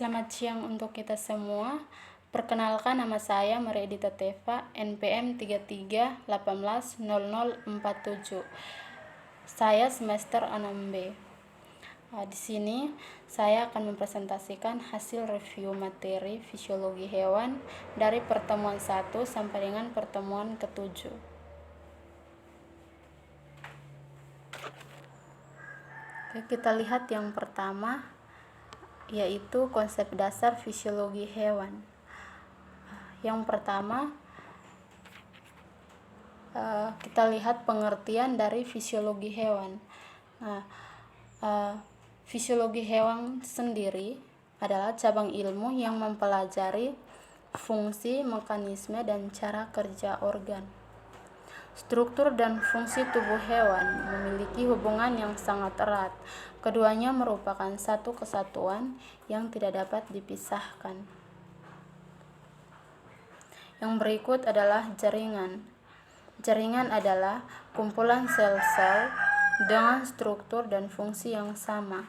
Selamat siang untuk kita semua. Perkenalkan, nama saya Maria Edita Teva, NPM 33180047. Saya semester 6B. Di sini saya akan mempresentasikan hasil review materi fisiologi hewan dari pertemuan 1 sampai dengan pertemuan ke-7. Kita lihat yang pertama, yaitu konsep dasar fisiologi hewan. Yang pertama, kita lihat pengertian dari fisiologi hewan. Fisiologi hewan sendiri adalah cabang ilmu yang mempelajari fungsi, mekanisme, dan cara kerja organ. Struktur dan fungsi tubuh hewan memiliki hubungan yang sangat erat. Keduanya merupakan satu kesatuan yang tidak dapat dipisahkan. Yang berikut adalah jaringan. Jaringan adalah kumpulan sel-sel dengan struktur dan fungsi yang sama.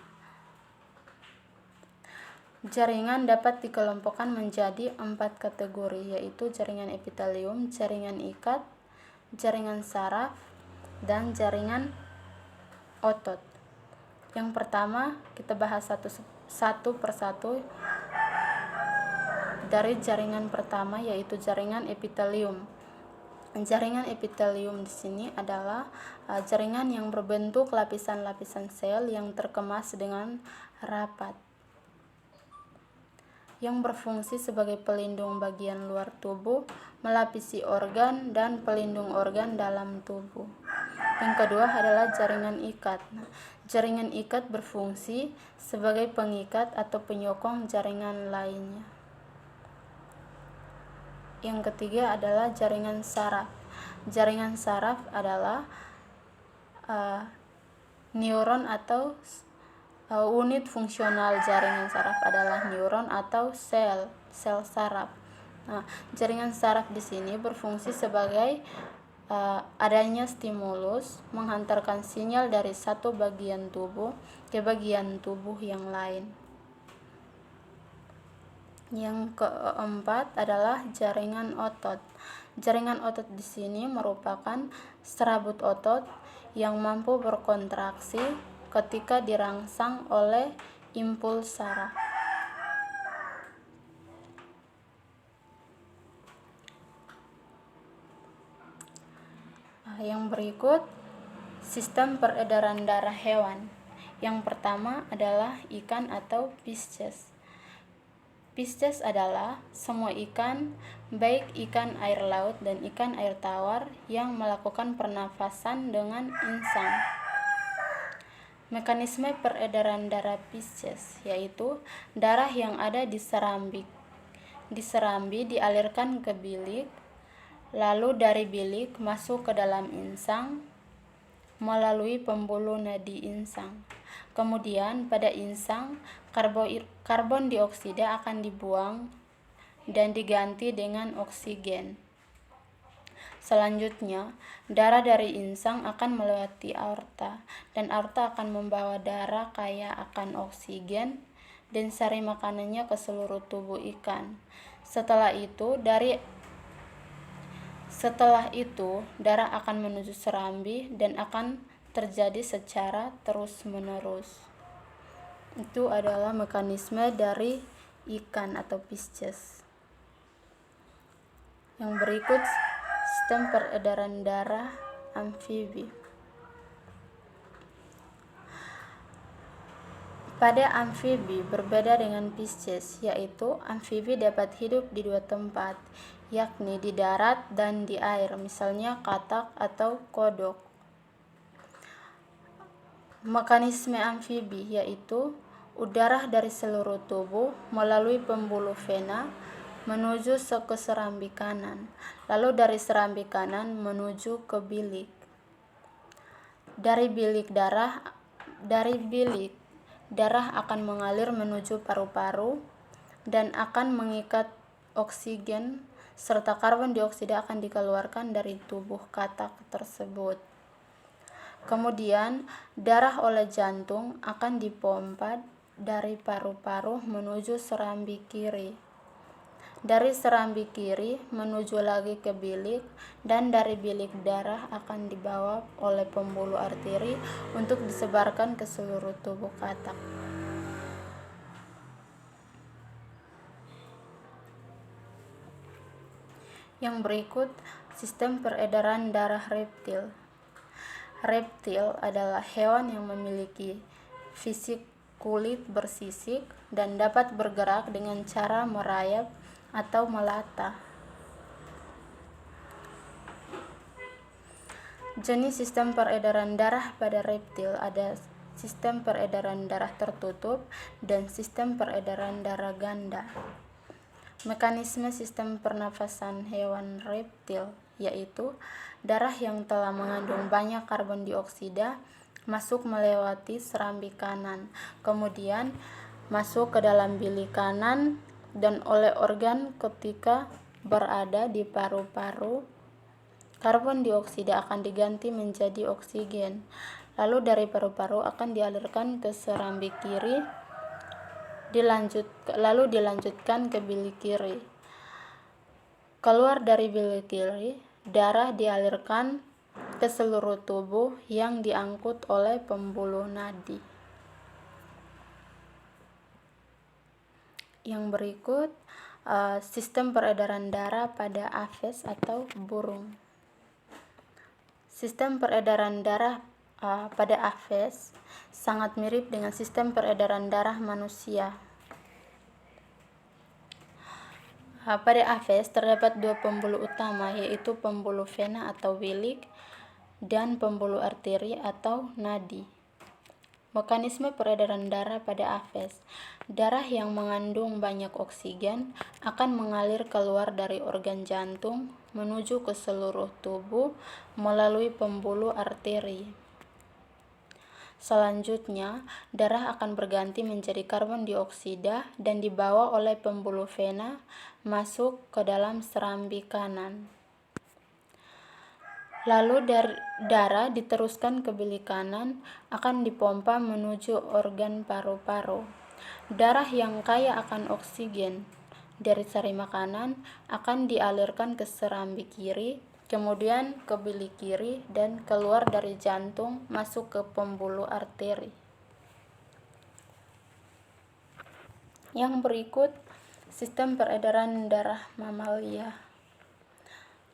Jaringan dapat dikelompokkan menjadi 4 kategori, yaitu jaringan epitelium, jaringan ikat, jaringan saraf, dan jaringan otot. Yang pertama, kita bahas satu persatu. Dari jaringan pertama, yaitu jaringan epitelium. Jaringan epitelium di sini adalah jaringan yang berbentuk lapisan-lapisan sel yang terkemas dengan rapat, yang berfungsi sebagai pelindung bagian luar tubuh, melapisi organ, dan pelindung organ dalam tubuh. Yang kedua adalah jaringan ikat. Jaringan ikat berfungsi sebagai pengikat atau penyokong jaringan lainnya. Yang ketiga adalah jaringan saraf. Jaringan saraf adalah neuron atau unit fungsional jaringan saraf adalah neuron atau sel saraf. Jaringan saraf di sini berfungsi sebagai adanya stimulus menghantarkan sinyal dari satu bagian tubuh ke bagian tubuh yang lain. Yang keempat adalah jaringan otot. Jaringan otot di sini merupakan serabut otot yang mampu berkontraksi ketika dirangsang oleh impuls saraf. Yang berikut, sistem peredaran darah hewan. Yang pertama adalah ikan atau Pisces. Pisces adalah semua ikan, baik ikan air laut dan ikan air tawar, yang melakukan pernafasan dengan insang. Mekanisme peredaran darah Pisces yaitu darah yang ada di serambi dialirkan ke bilik, lalu dari bilik masuk ke dalam insang melalui pembuluh nadi insang. Kemudian pada insang karbon dioksida akan dibuang dan diganti dengan oksigen. Selanjutnya, darah dari insang akan melewati aorta, dan aorta akan membawa darah kaya akan oksigen dan sari makanannya ke seluruh tubuh ikan. Setelah itu, darah akan menuju serambi dan akan terjadi secara terus-menerus. Itu adalah mekanisme dari ikan atau Pisces. Yang berikut, sistem peredaran darah amfibi. Pada amfibi berbeda dengan Pisces, yaitu amfibi dapat hidup di 2 tempat, yakni di darat dan di air, misalnya katak atau kodok. Mekanisme amfibi yaitu udara dari seluruh tubuh melalui pembuluh vena menuju ke serambi kanan, lalu dari serambi kanan menuju ke bilik. Dari bilik darah akan mengalir menuju paru-paru dan akan mengikat oksigen, serta karbon dioksida akan dikeluarkan dari tubuh katak tersebut. Kemudian darah oleh jantung akan dipompa dari paru-paru menuju serambi kiri, dari serambi kiri menuju lagi ke bilik, dan dari bilik darah akan dibawa oleh pembuluh arteri untuk disebarkan ke seluruh tubuh katak. Yang berikut, sistem peredaran darah reptil. Reptil adalah hewan yang memiliki fisik kulit bersisik dan dapat bergerak dengan cara merayap atau melata. Jenis sistem peredaran darah pada reptil ada sistem peredaran darah tertutup dan sistem peredaran darah ganda. Mekanisme sistem pernafasan hewan reptil yaitu darah yang telah mengandung banyak karbon dioksida masuk melewati serambi kanan, kemudian masuk ke dalam bilik kanan dan oleh organ ketika berada di paru-paru. Karbon dioksida akan diganti menjadi oksigen, lalu dari paru-paru akan dialirkan ke serambi kiri, lalu dilanjutkan ke bilik kiri. Keluar dari bilik kiri, darah dialirkan ke seluruh tubuh yang diangkut oleh pembuluh nadi. Yang berikut, sistem peredaran darah pada aves atau burung. Sistem peredaran darah pada aves sangat mirip dengan sistem peredaran darah manusia. Pada aves terdapat dua pembuluh utama, yaitu pembuluh vena atau bilik dan pembuluh arteri atau nadi. Mekanisme peredaran darah pada aves. Darah yang mengandung banyak oksigen akan mengalir keluar dari organ jantung menuju ke seluruh tubuh melalui pembuluh arteri. Selanjutnya, darah akan berganti menjadi karbon dioksida dan dibawa oleh pembuluh vena masuk ke dalam serambi kanan. Lalu darah diteruskan ke bilik kanan akan dipompa menuju organ paru-paru. Darah yang kaya akan oksigen dari sari makanan akan dialirkan ke serambi kiri, kemudian ke bilik kiri dan keluar dari jantung masuk ke pembuluh arteri. Yang berikut, sistem peredaran darah mamalia.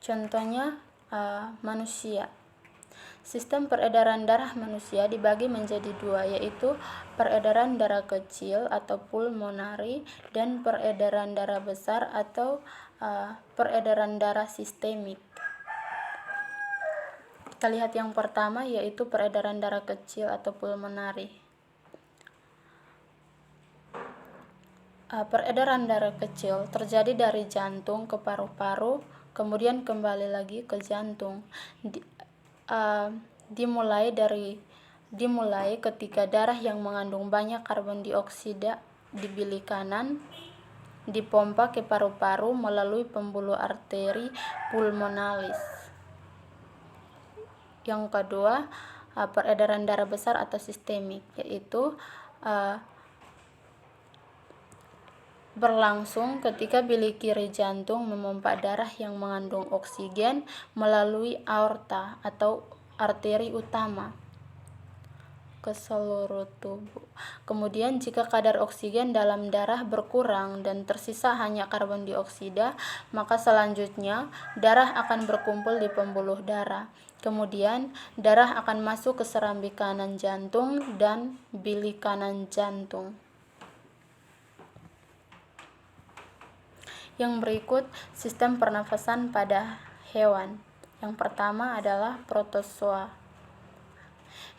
Contohnya manusia. Sistem peredaran darah manusia dibagi menjadi dua, yaitu peredaran darah kecil atau pulmonari dan peredaran darah besar atau peredaran darah sistemik. Kita lihat yang pertama, yaitu peredaran darah kecil atau pulmonari. Peredaran darah kecil terjadi dari jantung ke paru-paru, kemudian kembali lagi ke jantung. Dimulai ketika darah yang mengandung banyak karbon dioksida di bilik kanan dipompa ke paru-paru melalui pembuluh arteri pulmonalis. Yang kedua, peredaran darah besar atau sistemik, yaitu berlangsung ketika bilik kiri jantung memompa darah yang mengandung oksigen melalui aorta atau arteri utama ke seluruh tubuh. Kemudian jika kadar oksigen dalam darah berkurang dan tersisa hanya karbon dioksida, maka selanjutnya darah akan berkumpul di pembuluh darah. Kemudian darah akan masuk ke serambi kanan jantung dan bilik kanan jantung. Yang berikut, sistem pernafasan pada hewan. Yang pertama adalah protozoa.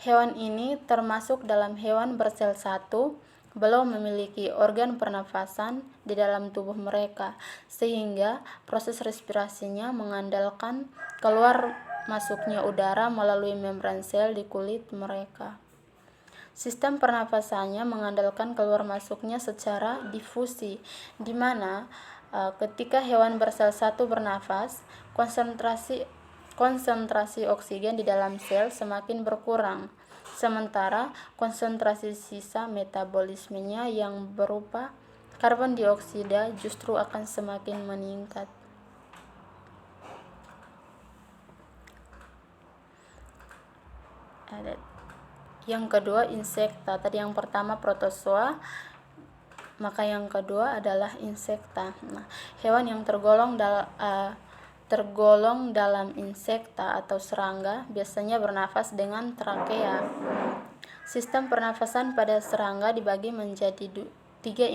Hewan ini termasuk dalam hewan bersel satu, belum memiliki organ pernafasan di dalam tubuh mereka, sehingga proses respirasinya mengandalkan keluar masuknya udara melalui membran sel di kulit mereka. Sistem pernafasannya mengandalkan keluar masuknya secara difusi, di mana ketika hewan bersel satu bernafas, konsentrasi oksigen di dalam sel semakin berkurang, Sementara konsentrasi sisa metabolismenya yang berupa karbon dioksida justru akan semakin meningkat. Yang kedua insekta. Tadi yang pertama protozoa, maka yang kedua adalah insekta. Nah, hewan yang tergolong dalam insekta atau serangga biasanya bernafas dengan trakea. Sistem pernafasan pada serangga dibagi menjadi tiga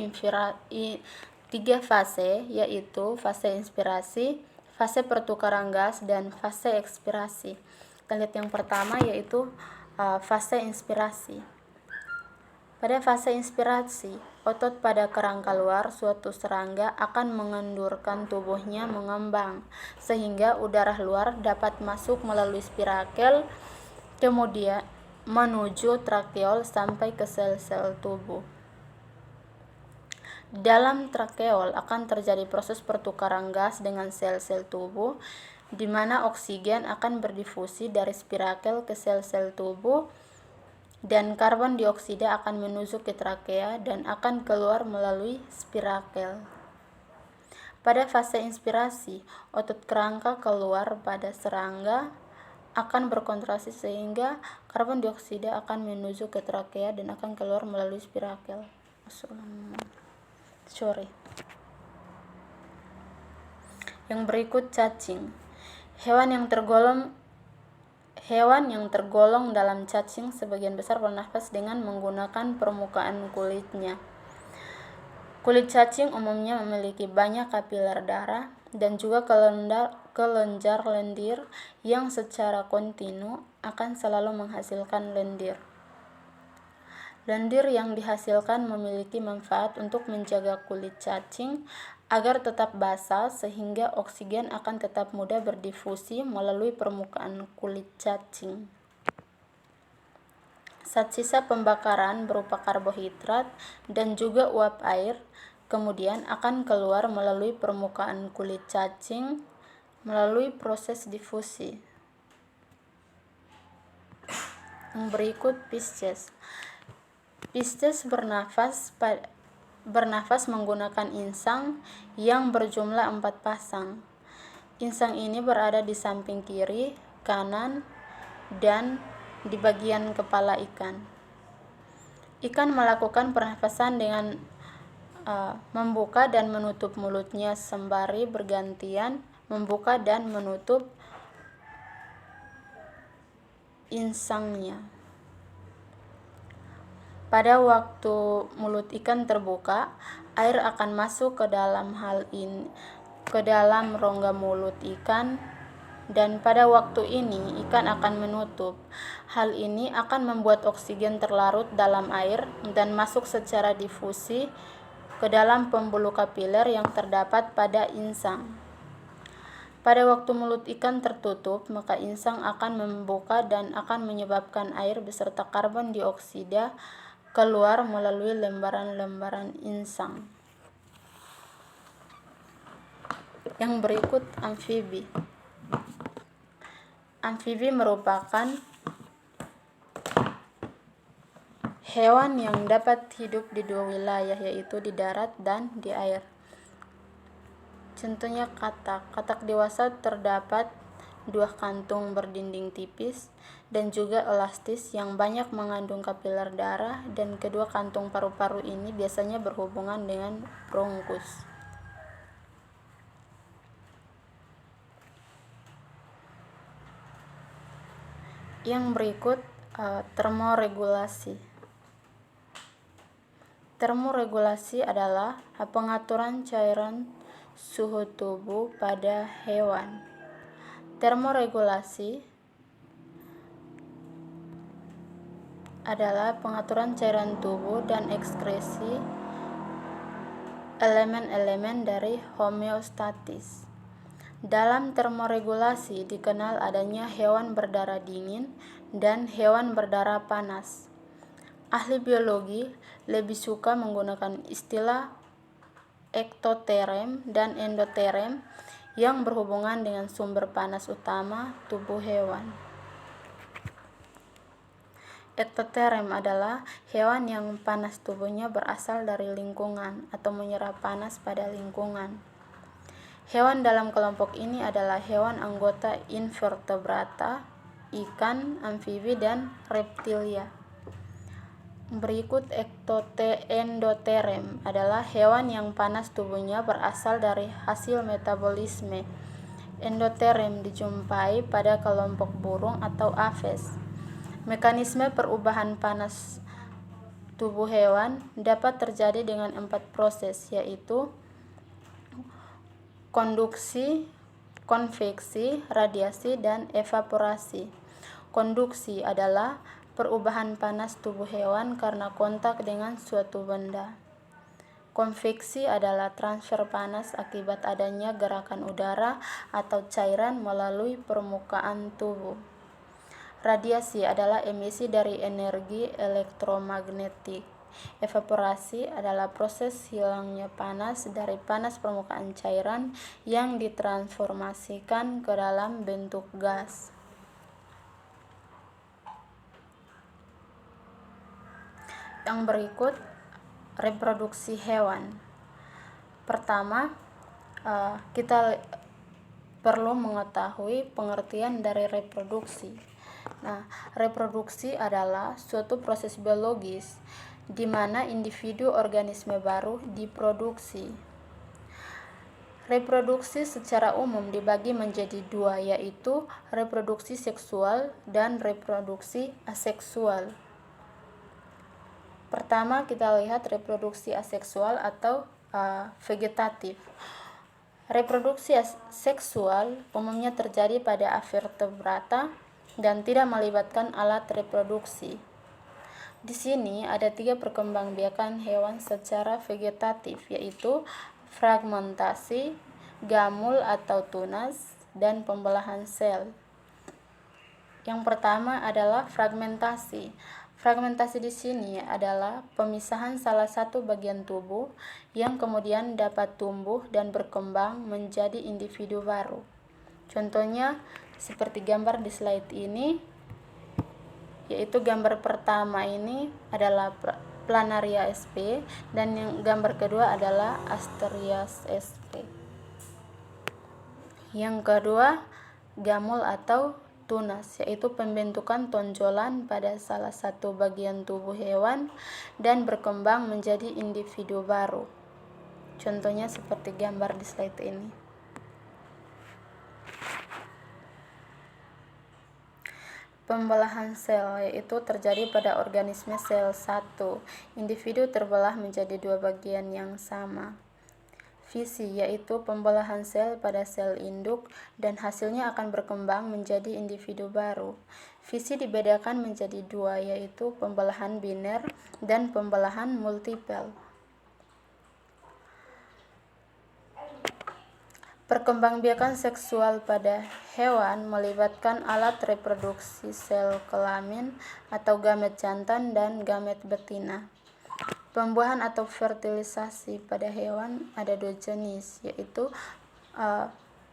fase, yaitu fase inspirasi, fase pertukaran gas, dan fase ekspirasi. Kita lihat yang pertama yaitu fase inspirasi. Pada fase inspirasi, otot pada kerangka luar suatu serangga akan mengendurkan tubuhnya mengembang, sehingga udara luar dapat masuk melalui spirakel, kemudian menuju trakeol sampai ke sel-sel tubuh. Dalam trakeol akan terjadi proses pertukaran gas dengan sel-sel tubuh, di mana oksigen akan berdifusi dari spirakel ke sel-sel tubuh, dan karbon dioksida akan menuju ke trakea dan akan keluar melalui spirakel. Pada fase inspirasi, otot kerangka keluar pada serangga akan berkontraksi sehingga karbon dioksida akan menuju ke trakea dan akan keluar melalui spirakel. Yang berikut cacing. Hewan yang tergolong dalam cacing sebagian besar bernafas dengan menggunakan permukaan kulitnya. Kulit cacing umumnya memiliki banyak kapiler darah dan juga kelenjar lendir yang secara kontinu akan selalu menghasilkan lendir. Lendir yang dihasilkan memiliki manfaat untuk menjaga kulit cacing agar tetap basah sehingga oksigen akan tetap mudah berdifusi melalui permukaan kulit cacing. Zat sisa pembakaran berupa karbohidrat dan juga uap air kemudian akan keluar melalui permukaan kulit cacing melalui proses difusi. Yang berikut Pisces. Pisces bernafas menggunakan insang yang berjumlah 4 pasang. Insang ini berada di samping kiri, kanan, dan di bagian kepala ikan. Ikan melakukan pernafasan dengan membuka dan menutup mulutnya sembari bergantian membuka dan menutup insangnya. Pada waktu mulut ikan terbuka, air akan masuk ke dalam rongga mulut ikan, dan pada waktu ini ikan akan menutup. Hal ini akan membuat oksigen terlarut dalam air dan masuk secara difusi ke dalam pembuluh kapiler yang terdapat pada insang. Pada waktu mulut ikan tertutup, maka insang akan membuka dan akan menyebabkan air beserta karbon dioksida keluar melalui lembaran-lembaran insang. Yang berikut amfibi. Amfibi merupakan hewan yang dapat hidup di 2 wilayah, yaitu di darat dan di air. Contohnya katak. Katak dewasa terdapat 2 kantung berdinding tipis dan juga elastis yang banyak mengandung kapiler darah, dan kedua kantung paru-paru ini biasanya berhubungan dengan bronkus. Yang berikut termoregulasi. Termoregulasi adalah pengaturan cairan suhu tubuh pada hewan. Termoregulasi adalah pengaturan cairan tubuh dan ekskresi elemen-elemen dari homeostatis. Dalam termoregulasi dikenal adanya hewan berdarah dingin dan hewan berdarah panas. Ahli biologi lebih suka menggunakan istilah ektoterm dan endoterm yang berhubungan dengan sumber panas utama tubuh hewan. Ektoterm adalah hewan yang panas tubuhnya berasal dari lingkungan atau menyerap panas pada lingkungan. Hewan dalam kelompok ini adalah hewan anggota invertebrata, ikan, amfibi, dan reptilia. Berikut endoterm adalah hewan yang panas tubuhnya berasal dari hasil metabolisme. Endoterm dijumpai pada kelompok burung atau aves. Mekanisme perubahan panas tubuh hewan dapat terjadi dengan 4 proses, yaitu konduksi, konveksi, radiasi, dan evaporasi. Konduksi adalah perubahan panas tubuh hewan karena kontak dengan suatu benda. Konveksi adalah transfer panas akibat adanya gerakan udara atau cairan melalui permukaan tubuh. Radiasi adalah emisi dari energi elektromagnetik. Evaporasi adalah proses hilangnya panas dari panas permukaan cairan yang ditransformasikan ke dalam bentuk gas. Yang berikut reproduksi hewan. Pertama, kita perlu mengetahui pengertian dari reproduksi. Nah, reproduksi adalah suatu proses biologis di mana individu organisme baru diproduksi. Reproduksi secara umum dibagi menjadi 2, yaitu reproduksi seksual dan reproduksi aseksual. Pertama, kita lihat reproduksi aseksual atau vegetatif. Reproduksi seksual umumnya terjadi pada vertebrata dan tidak melibatkan alat reproduksi. Di sini ada 3 perkembangbiakan hewan secara vegetatif, yaitu fragmentasi, gamul atau tunas, dan pembelahan sel. Yang pertama adalah fragmentasi. Fragmentasi di sini adalah pemisahan salah satu bagian tubuh yang kemudian dapat tumbuh dan berkembang menjadi individu baru. Contohnya seperti gambar di slide ini, yaitu gambar pertama ini adalah Planaria sp dan yang gambar kedua adalah Asterias sp. Yang kedua, gamul atau tunas, yaitu pembentukan tonjolan pada salah satu bagian tubuh hewan dan berkembang menjadi individu baru. Contohnya seperti gambar di slide ini. Pembelahan sel, yaitu terjadi pada organisme sel 1. Individu terbelah menjadi 2 bagian yang sama. Fisi, yaitu pembelahan sel pada sel induk dan hasilnya akan berkembang menjadi individu baru. Fisi dibedakan menjadi 2, yaitu pembelahan biner dan pembelahan multipel. Perkembangbiakan seksual pada hewan melibatkan alat reproduksi sel kelamin atau gamet jantan dan gamet betina. Pembuahan atau fertilisasi pada hewan ada 2 jenis, yaitu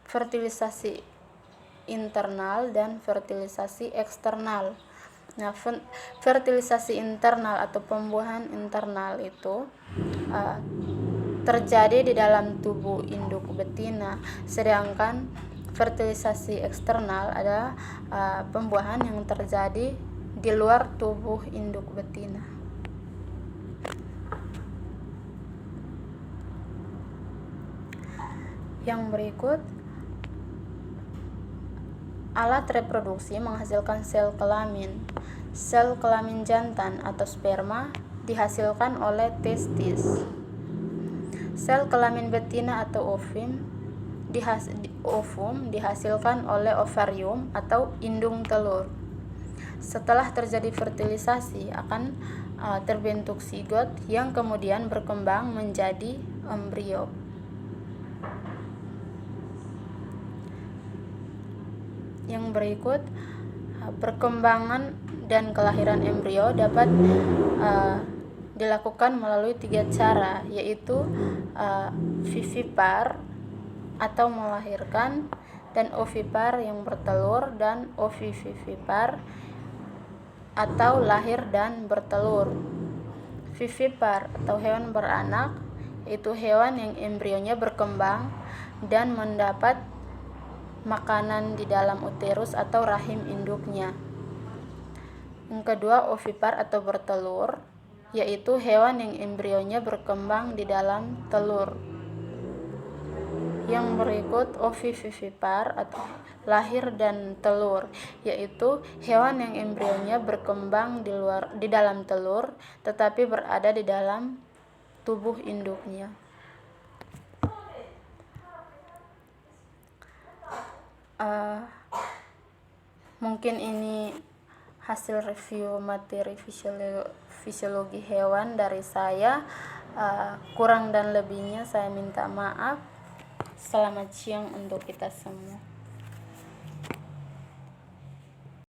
fertilisasi internal dan fertilisasi eksternal. Nah, fertilisasi internal atau pembuahan internal itu terjadi di dalam tubuh induk betina, sedangkan fertilisasi eksternal adalah pembuahan yang terjadi di luar tubuh induk betina. Yang berikut, alat reproduksi menghasilkan sel kelamin. Sel kelamin jantan atau sperma dihasilkan oleh testis. Sel kelamin betina atau ovum dihasilkan oleh ovarium atau indung telur. Setelah terjadi fertilisasi akan terbentuk zigot yang kemudian berkembang menjadi embrio. Yang berikut, perkembangan dan kelahiran embrio dapat dilakukan melalui 3 cara, yaitu vivipar atau melahirkan, dan ovipar yang bertelur, dan ovivivipar atau lahir dan bertelur. Vivipar atau hewan beranak, itu hewan yang embrionya berkembang dan mendapat makanan di dalam uterus atau rahim induknya. Yang kedua, ovipar atau bertelur, yaitu hewan yang embrionya berkembang di dalam telur. Yang berikut ovivivipar atau lahir dan telur, yaitu hewan yang embrionya berkembang di dalam telur tetapi berada di dalam tubuh induknya. Mungkin ini hasil review materi fisiologi hewan dari saya. Kurang dan lebihnya saya minta maaf. Selamat siang untuk kita semua.